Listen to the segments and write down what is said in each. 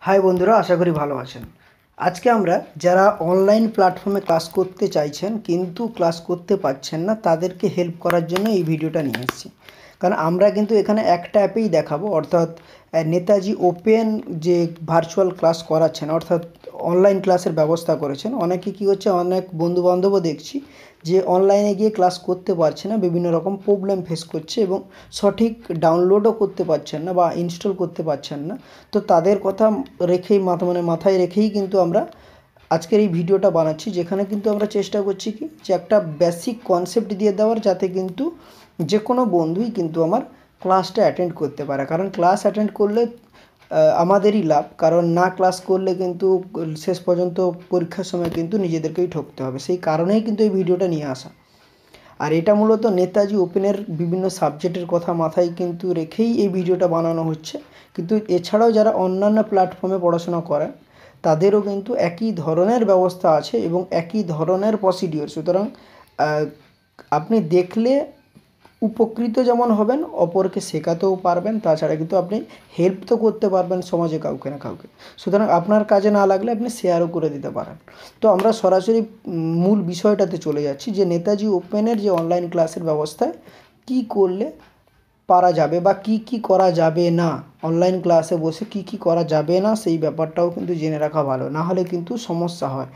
High বন্ধুরা, আশা করি ভালো আছেন। আজকে আমরা যারা অনলাইন প্ল্যাটফর্মে ক্লাস করতে চাইছেন কিন্তু ক্লাস করতে পারছেন না তাদেরকে হেল্প করার জন্য এই ভিডিওটা নিয়ে এসেছি। কারণ আমরা কিন্তু এখানে একটা অ্যাপেই দেখাবো, অর্থাৎ নেতাজি ওপেন যে ভার্চুয়াল ক্লাস করাচ্ছেন, অর্থাৎ অনলাইন ক্লাসের ব্যবস্থা করেছেন। অনেকে কী হচ্ছে, অনেক বন্ধুবান্ধবও দেখছি যে অনলাইনে গিয়ে ক্লাস করতে পারছে না, বিভিন্ন রকম প্রবলেম ফেস করছে এবং সঠিক ডাউনলোডও করতে পারছেন না বা ইনস্টল করতে পারছেন না। তো তাদের কথা রেখেই মাথায় রেখেই কিন্তু আমরা আজকের এই ভিডিওটা বানাচ্ছি, যেখানে কিন্তু আমরা চেষ্টা করছি কি যে একটা বেসিক কনসেপ্ট দিয়ে দেওয়ার, যাতে কিন্তু যে কোনো বন্ধুই কিন্তু আমার ক্লাসটা অ্যাটেন্ড করতে পারে। কারণ ক্লাস অ্যাটেন্ড করলে আমাদেরই লাভ, কারণ না ক্লাস করলে কিন্তু শেষ পর্যন্ত পরীক্ষার সময় কিন্তু নিজেদেরকেই ঠকতে হবে। সেই কারণেই কিন্তু এই ভিডিওটা নিয়ে আসা। আর এটা মূলত নেতাজি ওপেনের বিভিন্ন সাবজেক্টের কথা মাথায় কিন্তু রেখেই এই ভিডিওটা বানানো হচ্ছে। কিন্তু এছাড়াও যারা অন্যান্য প্ল্যাটফর্মে পড়াশোনা করেন তাদেরও কিন্তু একই ধরনের ব্যবস্থা আছে এবং একই ধরনের প্রসিডিওর। সুতরাং আপনি দেখলে উপকৃত যেমন হবেন, অপরকে শেখাতেও পারবেন, তাছাড়া কিন্তু আপনি হেল্প তো করতে পারবেন সমাজে কাউকে না কাউকে। সুতরাং আপনার কাজে না লাগলে আপনি শেয়ারও করে দিতে পারেন। তো আমরা সরাসরি মূল বিষয়টাতে চলে যাচ্ছি যে নেতাজি ওপেনের যে অনলাইন ক্লাসের ব্যবস্থায় কী করলে পারা যাবে বা কি করা যাবে না, অনলাইন ক্লাসে বসে কি করা যাবে না সেই ব্যাপারটাও কিন্তু জেনে রাখা ভালো, না হলে কিন্তু সমস্যা হয়।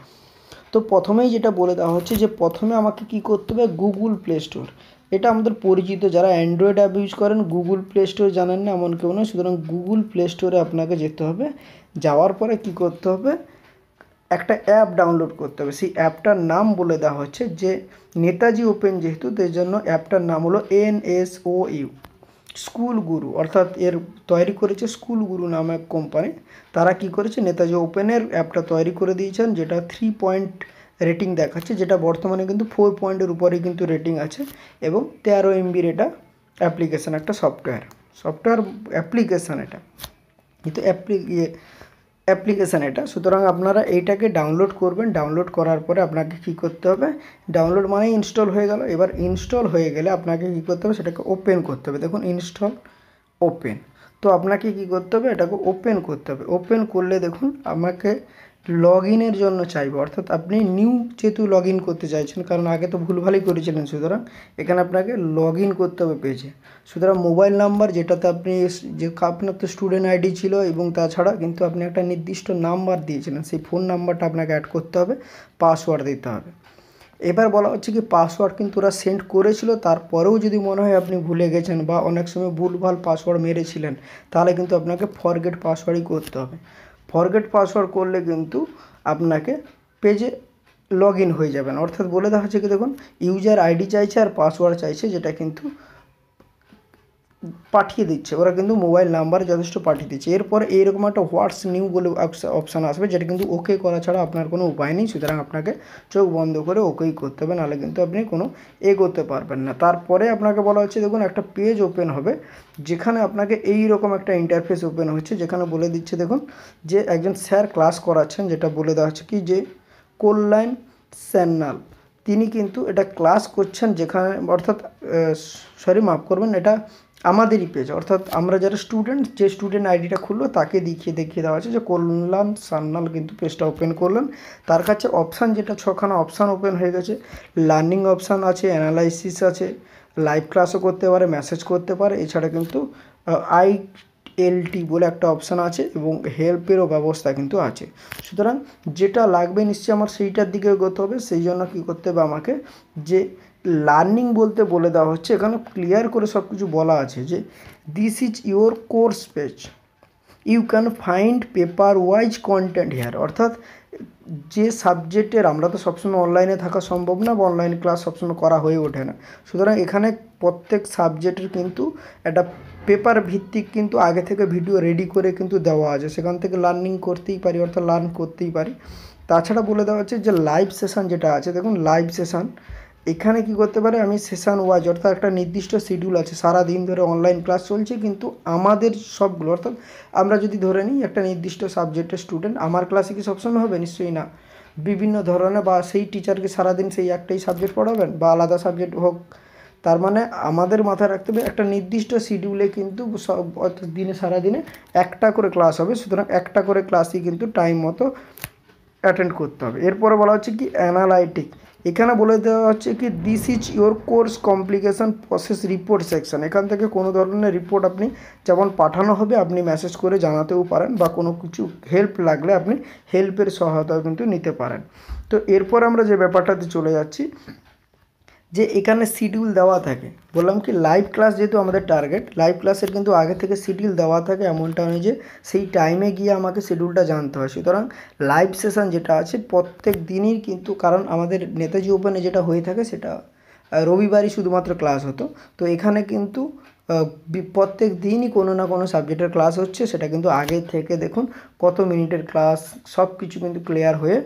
তো প্রথমেই যেটা বলে দেওয়া হচ্ছে যে প্রথমে আমাকে কি করতে হবে, গুগল প্লে স্টোর, এটা আমাদের পরিচিত। যারা অ্যান্ড্রয়েড অ্যাপ ইউজ করেন গুগল প্লে স্টোর জানেন না এমন কেউ নয়। সুতরাং গুগল প্লে স্টোরে আপনাকে যেতে হবে। যাওয়ার পরে কি করতে হবে, একটা অ্যাপ ডাউনলোড করতে হবে। সেই অ্যাপটার নাম বলে দেওয়া হচ্ছে যে নেতাজি ওপেন, যেহেতু তার জন্য অ্যাপটার নাম হলো NSOU, স্কুল গুরু। অর্থাৎ এর তৈরি করেছে স্কুল গুরু নামে এক কোম্পানি। তারা কি করেছে, নেতাজি ওপেনের অ্যাপটা তৈরি করে দিয়েছেন, যেটা 3 পয়েন্ট রেটিং দেখাচ্ছে, যেটা বর্তমানে কিন্তু 4 পয়েন্টের উপরেই কিন্তু রেটিং আছে। এবং 13 MBর এটা অ্যাপ্লিকেশান, একটা সফটওয়্যার অ্যাপ্লিকেশান এটা, কিন্তু অ্যাপ্লিকেশান এটা। সুতরাং আপনারা এইটাকে ডাউনলোড করবেন। ডাউনলোড করার পরে আপনাকে কী করতে হবে, ডাউনলোড মানেই ইনস্টল হয়ে গেল। এবার ইনস্টল হয়ে গেলে আপনাকে কী করতে হবে, সেটাকে ওপেন করতে হবে। দেখুন ইনস্টল, ওপেন। তো আপনাকে কী করতে হবে, এটাকে ওপেন করতে হবে। ওপেন করলে দেখুন আমাকে লগ ইনের জন্য চাইবে, অর্থাৎ আপনি নিউ যেহেতু লগ ইন করতে চাইছেন, কারণ আগে তো ভুলভালই করেছিলেন। সুতরাং এখানে আপনাকে লগ ইন করতে হবে পেজে। সুতরাং মোবাইল নাম্বার যেটাতে আপনি যে আপনার তো স্টুডেন্ট আইডি ছিল, এবং তাছাড়া কিন্তু আপনি একটা নির্দিষ্ট নাম্বার দিয়েছিলেন, সেই ফোন নাম্বারটা আপনাকে অ্যাড করতে হবে, পাসওয়ার্ড দিতে হবে। এবার বলা হচ্ছে কি পাসওয়ার্ড কিন্তু ওরা সেন্ড করেছিল, তারপরেও যদি মনে হয় আপনি ভুলে গেছেন বা অনেক সময় ভুলভাল পাসওয়ার্ড মেরেছিলেন, তাহলে কিন্তু আপনাকে ফরগেট পাসওয়ার্ডই করতে হবে। ফরগেট পাসওয়ার্ড করলে কিন্তু আপনাকে পেজে লগ ইন হয়ে যাবেন। অর্থাৎ বলে দেওয়া হচ্ছে কি, দেখুন ইউজার আইডি চাইছে আর পাসওয়ার্ড চাইছে, যেটা কিন্তু পাঠিয়ে দিচ্ছে ওরা, কিন্তু মোবাইল নাম্বার যথেষ্ট পাঠিয়ে দিচ্ছে। এরপর এইরকম একটা হোয়াটস নিউ বলে অপশান আসবে, যেটা কিন্তু ওকে করা ছাড়া আপনার কোনো উপায় নেই। সুতরাং আপনাকে চোখ বন্ধ করে ওকেই করতে হবে, নাহলে কিন্তু আপনি কোনো এগোতে পারবেন না। তারপরে আপনাকে বলা হচ্ছে, দেখুন একটা পেজ ওপেন হবে, যেখানে আপনাকে এই রকম একটা ইন্টারফেস ওপেন হচ্ছে, যেখানে বলে দিচ্ছে দেখুন যে একজন স্যার ক্লাস করাচ্ছেন, যেটা বলে দেওয়া হচ্ছে কি যে কল্যাণ স্যান্যাল, তিনি কিন্তু এটা ক্লাস করছেন, যেখানে অর্থাৎ মাফ করবেন, এটা আমাদেরই পেজ, অর্থাৎ আমরা যারা স্টুডেন্ট, যে স্টুডেন্ট আইডিটা খুললো তাকে দেখিয়ে দেওয়া আছে যে কল্যাণ সান্যাল কিন্তু পেজটা ওপেন করলেন। তার কাছে অপশান, যেটা 6খানা অপশান ওপেন হয়ে গেছে। লার্নিং অপশান আছে, অ্যানালাইসিস আছে, লাইভ ক্লাসও করতে পারে, মেসেজ করতে পারে। এছাড়া কিন্তু ILT বলে একটা অপশান আছে এবং হেল্পেরও ব্যবস্থা কিন্তু আছে। সুতরাং যেটা লাগবে নিশ্চয়ই আমার সেইটার দিকে এগোতে হবে। সেই জন্য কী করতে হবে, আমাকে যে লার্নিং বলতে বলে দেওয়া হচ্ছে, এখানে ক্লিয়ার করে সব কিছু বলা আছে যে this is your course page, you can find paper wise content here. অর্থাৎ যে সাবজেক্টের, আমরা তো সবসময় অনলাইনে থাকা সম্ভব না বা অনলাইন ক্লাস সবসময় করা হয়ে ওঠে না। সুতরাং এখানে প্রত্যেক সাবজেক্টের কিন্তু একটা পেপার ভিত্তিক কিন্তু আগে থেকে ভিডিও রেডি করে কিন্তু দেওয়া আছে, সেখান থেকে লার্নিং করতেই পারি, অর্থাৎ লার্ন করতেই পারি। তাছাড়া বলে দেওয়া হচ্ছে যে লাইভ সেশন যেটা আছে, দেখুন লাইভ সেশন, এখানে কি করতে পারে, আমি সেশন ওয়াইজ, অর্থাৎ একটা নির্দিষ্ট শিডিউল আছে, সারা দিন ধরে অনলাইন ক্লাস চলছে, কিন্তু আমাদের সবগুলো, অর্থাৎ আমরা যদি ধরে নিই একটা নির্দিষ্ট সাবজেক্টের স্টুডেন্ট, আমার ক্লাসে কি সবসময় হবে, নিশ্চয়ই না। বিভিন্ন ধরনের, বা সেই টিচারকে সারাদিন সেই একটাই সাবজেক্ট পড়াবেন বা আলাদা সাবজেক্ট হোক, তার মানে আমাদের মাথায় রাখতে হবে একটা নির্দিষ্ট শিডিউলে কিন্তু দিনে সারাদিনে একটা করে ক্লাস হবে, সুতরাং একটা করে ক্লাসই কিন্তু টাইম মতো অ্যাটেন্ড করতে হবে। এরপরে বলা হচ্ছে কি অ্যানালাইটিক, এখানে বলে দেওয়া হচ্ছে কি this is your course complication process report section. এখান থেকে কোনো ধরনের রিপোর্ট আপনি যেমন পাঠানো হবে আপনি মেসেজ করে জানাতেও পারেন, বা কোনো কিছু হেল্প লাগলে আপনি হেল্পের সহায়তাও কিন্তু নিতে পারেন। তো এরপর আমরা যে ব্যাপারটাতে চলে যাচ্ছি, যে এখানে শিডিউল দেওয়া থাকে, বললাম কি লাইভ ক্লাস যেহেতু আমাদের টার্গেট, লাইভ ক্লাসের কিন্তু আগে থেকে শিডিউল দেওয়া থাকে, এমনটা নয় যে সেই টাইমে গিয়ে আমাকে শিডিউলটা জানতে হয়। সুতরাং লাইভ সেশন যেটা আছে প্রত্যেক দিনই কিন্তু, কারণ আমাদের নেতাজি ওপেনে যেটা হয়ে থাকে সেটা রবিবারই শুধুমাত্র ক্লাস হতো, তো এখানে কিন্তু প্রত্যেক দিনই কোনো না কোনো সাবজেক্টের ক্লাস হচ্ছে। সেটা কিন্তু আগে থেকে দেখুন কত মিনিটের ক্লাস সব কিছু কিন্তু ক্লিয়ার হয়ে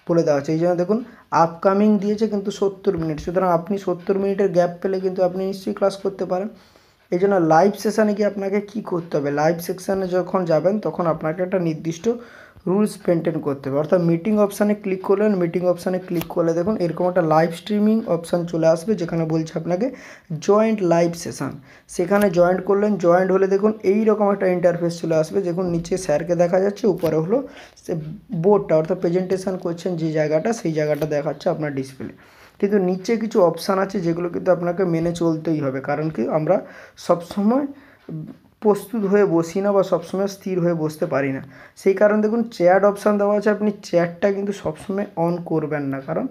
বলে দেওয়া হচ্ছে। এই জন্য দেখুন আপকামিং দিয়েছে কিন্তু 70 মিনিট, সুতরাং আপনি 70 মিনিটের গ্যাপ পেলে কিন্তু আপনি নিশ্চয়ই ক্লাস করতে পারেন। এই জন্য লাইভ সেশানে গিয়ে আপনাকে কী করতে হবে, লাইভ সেকশানে যখন যাবেন তখন আপনাকে একটা নির্দিষ্ট রুলস মেনটেন করতে হবে। অর্থাৎ মিটিং অপশানে ক্লিক করলেন, মিটিং অপশানে ক্লিক করলে দেখুন এরকম একটা লাইভ স্ট্রিমিং অপশান চলে আসবে, যেখানে বলছে আপনাকে জয়েন্ট লাইভ সেশান। সেখানে জয়েন্ট করলেন, জয়েন্ট হলে দেখুন এইরকম একটা ইন্টারফেস চলে আসবে। দেখুন নিচে স্যারকে দেখা যাচ্ছে, উপরে হলো সে বোর্ডটা, অর্থাৎ প্রেজেন্টেশন করছেন যে জায়গাটা, সেই জায়গাটা দেখাচ্ছে আপনার ডিসপ্লে। কিন্তু নিচে কিছু অপশান আছে যেগুলো কিন্তু আপনাকে মেনে চলতেই হবে, কারণ কি আমরা সবসময় প্রস্তুত হয়ে বসি না, বা সবসময় স্থির হয়ে বসতে পারি না। সেই কারণে দেখুন চ্যাট অপশান দেওয়া আছে, আপনি চ্যাটটা কিন্তু সবসময় অন করবেন না, কারণ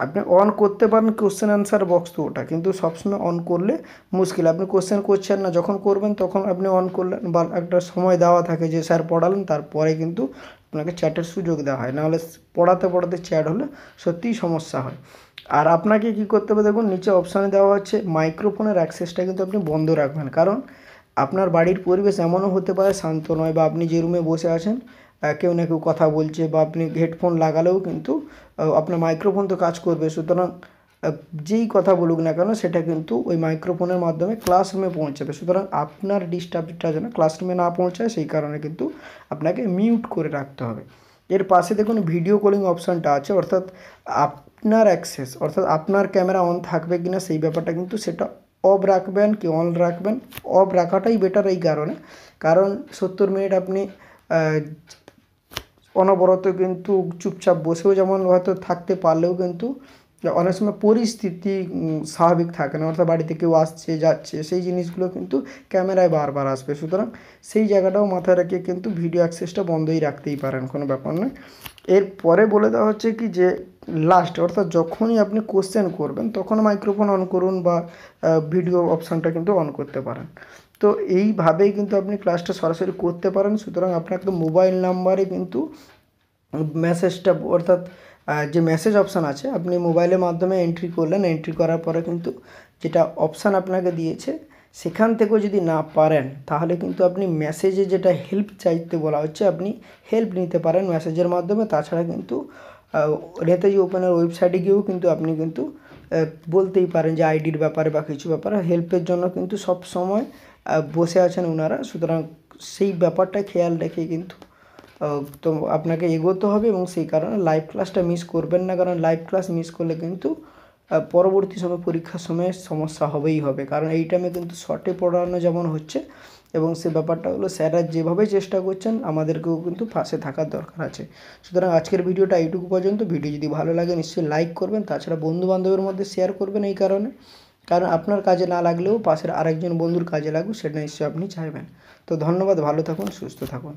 আপনি অন করতে পারেন কোশ্চেন অ্যান্সার বক্স তো ওটা, কিন্তু সবসময় অন করলে মুশকিল। আপনি কোশ্চেন করছেন না, যখন করবেন তখন আপনি অন করলেন, বা একটা সময় দেওয়া থাকে যে স্যার পড়ালেন তারপরে কিন্তু আপনাকে চ্যাটের সুযোগ দেওয়া হয়, নাহলে পড়াতে পড়াতে চ্যাট হলে সত্যিই সমস্যা হয়। আর আপনাকে কী করতে হবে, দেখুন নিচে অপশানে দেওয়া হচ্ছে মাইক্রোফোনের অ্যাক্সেসটা কিন্তু আপনি বন্ধ রাখবেন, কারণ আপনার বাড়ির পরিবেশ এমনও হতে পারে শান্ত নয়, বা আপনি যে রুমে বসে আছেন কেউ না কেউ কথা বলছে, বা আপনি হেডফোন লাগালেও কিন্তু আপনার মাইক্রোফোন তো কাজ করবে। সুতরাং যেই কথা বলুক না কেন সেটা কিন্তু ওই মাইক্রোফোনের মাধ্যমে ক্লাসরুমে পৌঁছাবে। সুতরাং আপনার ডিস্টার্বটা যেন ক্লাসরুমে না পৌঁছায় সেই কারণে কিন্তু আপনাকে মিউট করে রাখতে হবে। এর পাশে দেখুন ভিডিও কলিং অপশানটা আছে, অর্থাৎ আপনার অ্যাক্সেস, অর্থাৎ আপনার ক্যামেরা অন থাকবে কিনা সেই ব্যাপারটা কিন্তু সেটা অফ রাখবেন কি অন রাখবেন। অফ রাখাটাই বেটার এই কারণে, কারণ 70 মিনিট আপনি অনবরত কিন্তু চুপচাপ বসেও যেমন হয়তো থাকতে পারলেও কিন্তু অনেক সময় পরিস্থিতি স্বাভাবিক থাকে না, অর্থাৎ বাড়িতে কেউ আসছে যাচ্ছে, সেই জিনিসগুলো কিন্তু ক্যামেরায় বারবার আসবে। সুতরাং সেই জায়গাটাও মাথায় রেখে কিন্তু ভিডিও অ্যাক্সেসটা বন্ধই রাখতেই পারেন, কোনো ব্যাপার নয়। এরপরে বলে দেওয়া হচ্ছে কি যে লাস্ট, অর্থাৎ যখনই আপনি কোশ্চেন করবেন তখন মাইক্রোফোন অন করুন, বা ভিডিও অপশানটা কিন্তু অন করতে পারেন। তো এইভাবেই কিন্তু আপনি ক্লাসটা সরাসরি করতে পারেন। সুতরাং আপনাকে মোবাইল নাম্বারে কিন্তু মেসেজটা, অর্থাৎ যে মেসেজ অপশান আছে আপনি মোবাইলের মাধ্যমে এন্ট্রি করলেন, এন্ট্রি করার পরে কিন্তু যেটা অপশান আপনাকে দিয়েছে সেখান থেকেও যদি না পারেন তাহলে কিন্তু আপনি মেসেজে যেটা হেল্প চাইতে বলা হচ্ছে আপনি হেল্প নিতে পারেন মেসেজের মাধ্যমে। তাছাড়া কিন্তু নেতাজি ওপেনের ওয়েবসাইটে গিয়েও কিন্তু আপনি কিন্তু বলতেই পারেন যে আইডির ব্যাপারে বা কিছু ব্যাপারে হেল্পের জন্য কিন্তু সব সময় বসে আছেন ওনারা। সুতরাং সেই ব্যাপারটা খেয়াল রেখে কিন্তু তো আপনাকে এগোতে হবে, এবং সেই কারণে লাইভ ক্লাসটা মিস করবেন না, কারণ লাইভ ক্লাস মিস করলে কিন্তু পরবর্তী সময় পরীক্ষার সময় সমস্যা হবেই হবে। কারণ এই টাইমে কিন্তু শর্টে পড়ানো যেমন হচ্ছে, এবং সে ব্যাপারটা হলো স্যাররা যেভাবে চেষ্টা করছেন আমাদেরকেও কিন্তু পাশে থাকার দরকার আছে। সুতরাং আজকের ভিডিওটা এইটুকু পর্যন্ত। ভিডিও যদি ভালো লাগে নিশ্চয়ই লাইক করবেন, তাছাড়া বন্ধুবান্ধবের মধ্যে শেয়ার করবেন, এই কারণে কারণ আপনার কাজে না লাগলেও পাশের আরেকজন বন্ধুর কাজে লাগুক সেটা নিশ্চয়ই আপনি চাইবেন। তো ধন্যবাদ, ভালো থাকুন, সুস্থ থাকুন।